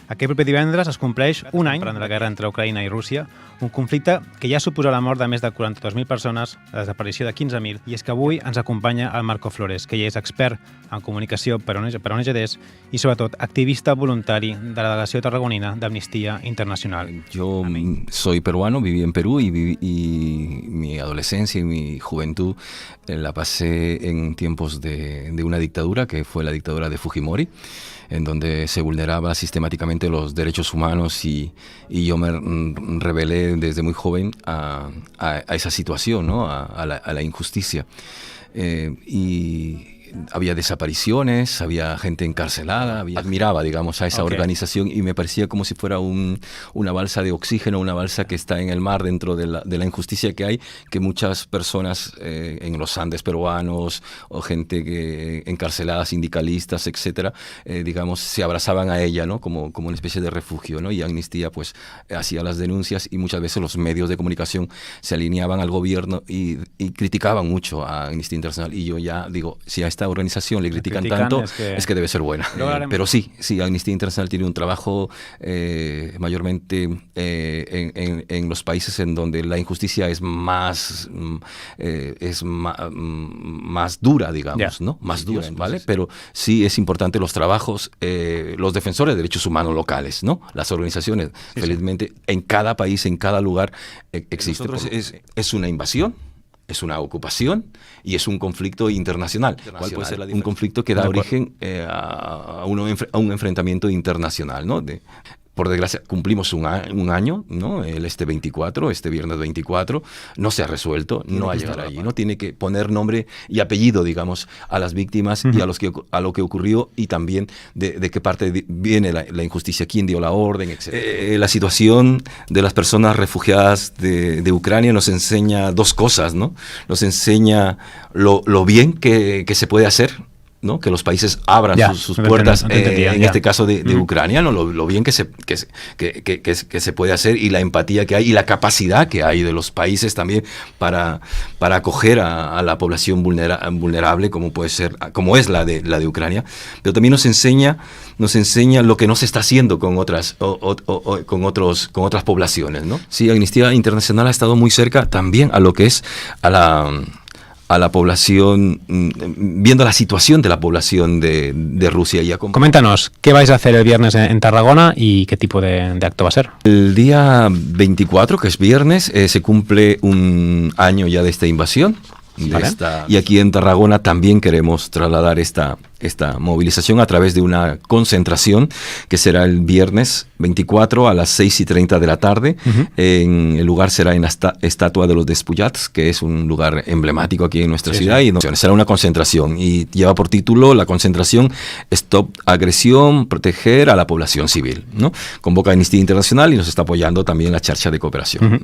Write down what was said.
Aquest proper divendres es compleix un any de la guerra entre Ucraïna i Rússia, un conflicte que ja suposa la mort de més de 42.000 persones, la desaparició de 15.000, i és que avui ens acompanya el Marco Flores, que ell és expert en comunicació per ONGs i sobretot activista voluntari de la delegació tarragonina d'Amnistía Internacional. Yo soy peruano, viví en Perú y mi adolescencia y mi juventud la pasé en tiempos de una dictadura que fue la dictadura de Fujimori, en donde se vulneraba sistemáticamente los derechos humanos y yo me rebelé desde muy joven a esa situación, ¿no? a la injusticia. Y había desapariciones, había gente encarcelada, admiraba, digamos, a esa organización y me parecía como si fuera una balsa de oxígeno, una balsa que está en el mar dentro de la injusticia que hay, que muchas personas en los Andes peruanos o gente encarcelada, sindicalistas, etcétera, digamos, se abrazaban a ella, ¿no? como una especie de refugio, ¿no? Y Amnistía pues hacía las denuncias y muchas veces los medios de comunicación se alineaban al gobierno y criticaban mucho a Amnistía Internacional, y yo ya digo, si a esta organización le critican tanto, es que debe ser buena. Pero sí, Amnistía Internacional tiene un trabajo mayormente en los países en donde la injusticia es más dura, digamos, ¿no? Más dura, ¿vale? Pero sí es importante los trabajos, los defensores de derechos humanos locales, ¿no? Las organizaciones, felizmente, en cada país, en cada lugar existe. Es una invasión, es una ocupación y es un conflicto internacional. ¿Cuál puede ser un conflicto que da origen a un enfrentamiento internacional, ¿no? Por desgracia, cumplimos un año, ¿no? Este viernes 24, no se ha resuelto, no ha llegado allí, ¿no? Tiene que poner nombre y apellido, digamos, a las víctimas y a lo que ocurrió, y también de qué parte viene la injusticia, quién dio la orden, etc. La situación de las personas refugiadas de Ucrania nos enseña dos cosas, ¿no? Nos enseña lo bien que se puede hacer, ¿no? Que los países abran sus puertas, en este caso de Ucrania, ¿no? Lo bien que se puede hacer, y la empatía que hay y la capacidad que hay de los países también para acoger a la población vulnerable, como es la de Ucrania. Pero también nos enseña lo que no se está haciendo con otras poblaciones, ¿no? Sí, Amnistía Internacional ha estado muy cerca también a lo que es a la población, viendo la situación de la población de Rusia. Coméntanos, ¿qué vais a hacer el viernes en Tarragona y qué tipo de acto va a ser? El día 24, que es viernes, se cumple un año ya de esta invasión. Y aquí en Tarragona también queremos trasladar esta movilización a través de una concentración que será el viernes 24 a las 6:30 de la tarde. En el lugar será en la Estatua de los Despuyats, que es un lugar emblemático aquí en nuestra ciudad. Y será una concentración y lleva por título la concentración Stop Agresión, proteger a la población civil, ¿no? Convoca Amnistía Internacional y nos está apoyando también la Charcha de Cooperación.